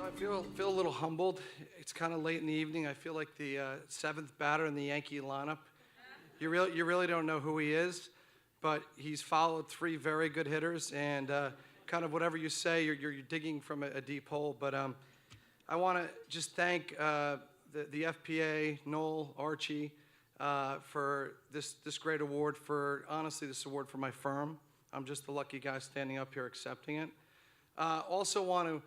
I feel a little humbled. It's kind of late in the evening. I feel like the seventh batter in the Yankee lineup. You really don't know who he is, but he's followed three very good hitters, and kind of whatever you say, you're digging from a deep hole. But I want to just thank the FPA, Noel, Archie, for this great award. Honestly, this award for my firm. I'm just the lucky guy standing up here accepting it. Also want to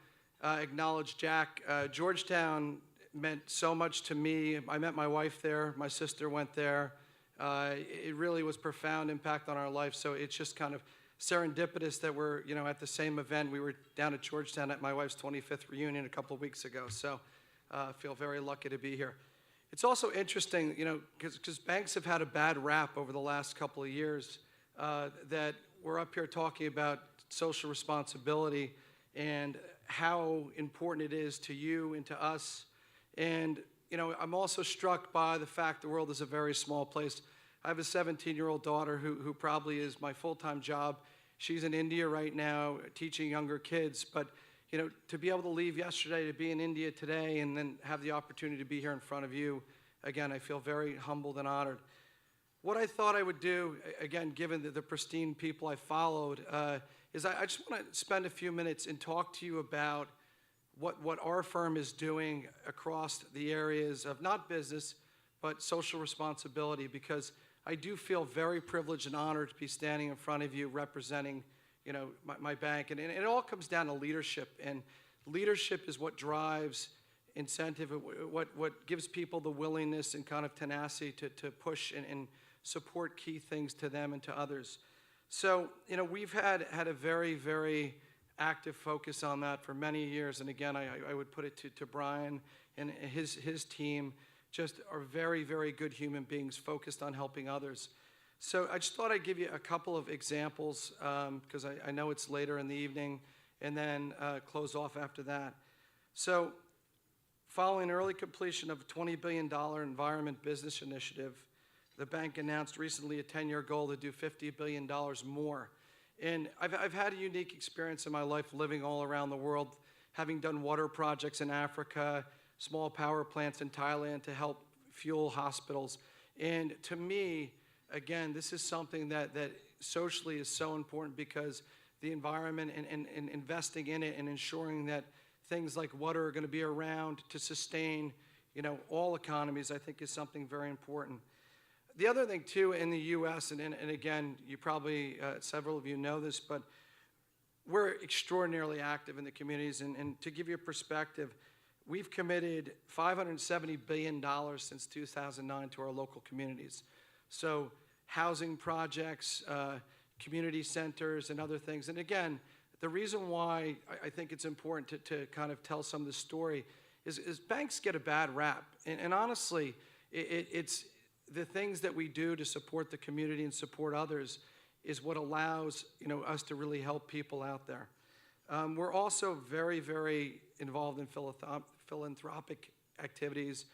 acknowledge Jack. Georgetown meant so much to me. I met my wife there. My sister went there. It really was profound impact on our life. So it's just kind of serendipitous that we're at the same event. We were down at Georgetown at my wife's 25th reunion a couple of weeks ago. So I feel very lucky to be here. It's also interesting, because banks have had a bad rap over the last couple of years, that we're up here talking about social responsibility and how important it is to you and to us. And, I'm also struck by the fact the world is a very small place. I have a 17-year-old daughter who probably is my full-time job. She's in India right now teaching younger kids. But, to be able to leave yesterday to be in India today and then have the opportunity to be here in front of you, again, I feel very humbled and honored. What I thought I would do, again, given the pristine people I followed, is I just want to spend a few minutes and talk to you about what our firm is doing across the areas of not business, but social responsibility, because I do feel very privileged and honored to be standing in front of you representing, my bank. And it all comes down to leadership, and leadership is what drives incentive, what gives people the willingness and kind of tenacity to push and support key things to them and to others. So, we've had a very, very active focus on that for many years. And again, I would put it to Brian and his team, just are very, very good human beings focused on helping others. So I just thought I'd give you a couple of examples, because I know it's later in the evening, and then close off after that. So following early completion of a $20 billion environment business initiative, the bank announced recently a 10-year goal to do $50 billion more. And I've had a unique experience in my life living all around the world, having done water projects in Africa, small power plants in Thailand to help fuel hospitals. And to me, again, this is something that socially is so important, because the environment and investing in it and ensuring that things like water are going to be around to sustain, all economies, I think is something very important. The other thing, too, in the U.S., and again, you probably, several of you know this, but we're extraordinarily active in the communities. And to give you a perspective, we've committed $570 billion since 2009 to our local communities. So housing projects, community centers, and other things. And again, the reason why I think it's important to kind of tell some of the story is banks get a bad rap. And honestly, it's the things that we do to support the community and support others is what allows us to really help people out there. We're also very, very involved in philanthropic activities.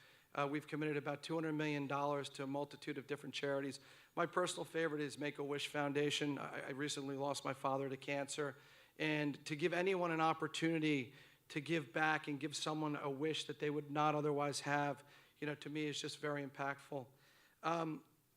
We've committed about $200 million to a multitude of different charities. My personal favorite is Make-A-Wish Foundation. I recently lost my father to cancer. And to give anyone an opportunity to give back and give someone a wish that they would not otherwise have, to me is just very impactful.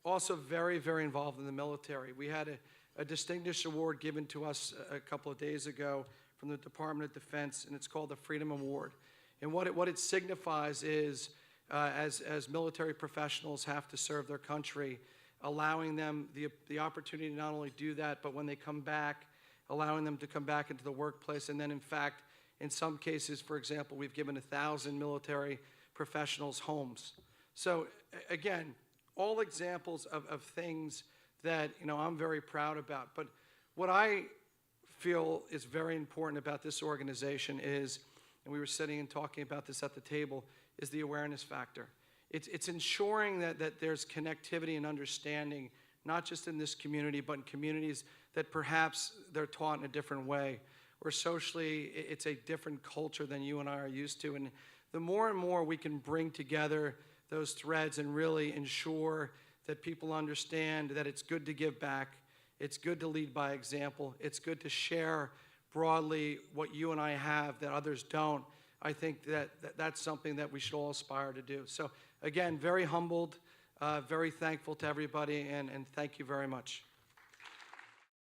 Also very, very involved in the military. We had a distinguished award given to us a couple of days ago from the Department of Defense, and it's called the Freedom Award. And what it signifies is, as military professionals have to serve their country, allowing them the opportunity to not only do that, but when they come back, allowing them to come back into the workplace. And then, in fact, in some cases, for example, we've given 1,000 military professionals homes. So, again, all examples of things that I'm very proud about. But what I feel is very important about this organization is, and we were sitting and talking about this at the table, is the awareness factor. It's ensuring that there's connectivity and understanding, not just in this community, but in communities that perhaps they're taught in a different way, or socially it's a different culture than you and I are used to. And the more and more we can bring together those threads and really ensure that people understand that it's good to give back, it's good to lead by example, it's good to share broadly what you and I have that others don't, I think that's something that we should all aspire to do. So again, very humbled, very thankful to everybody, and thank you very much.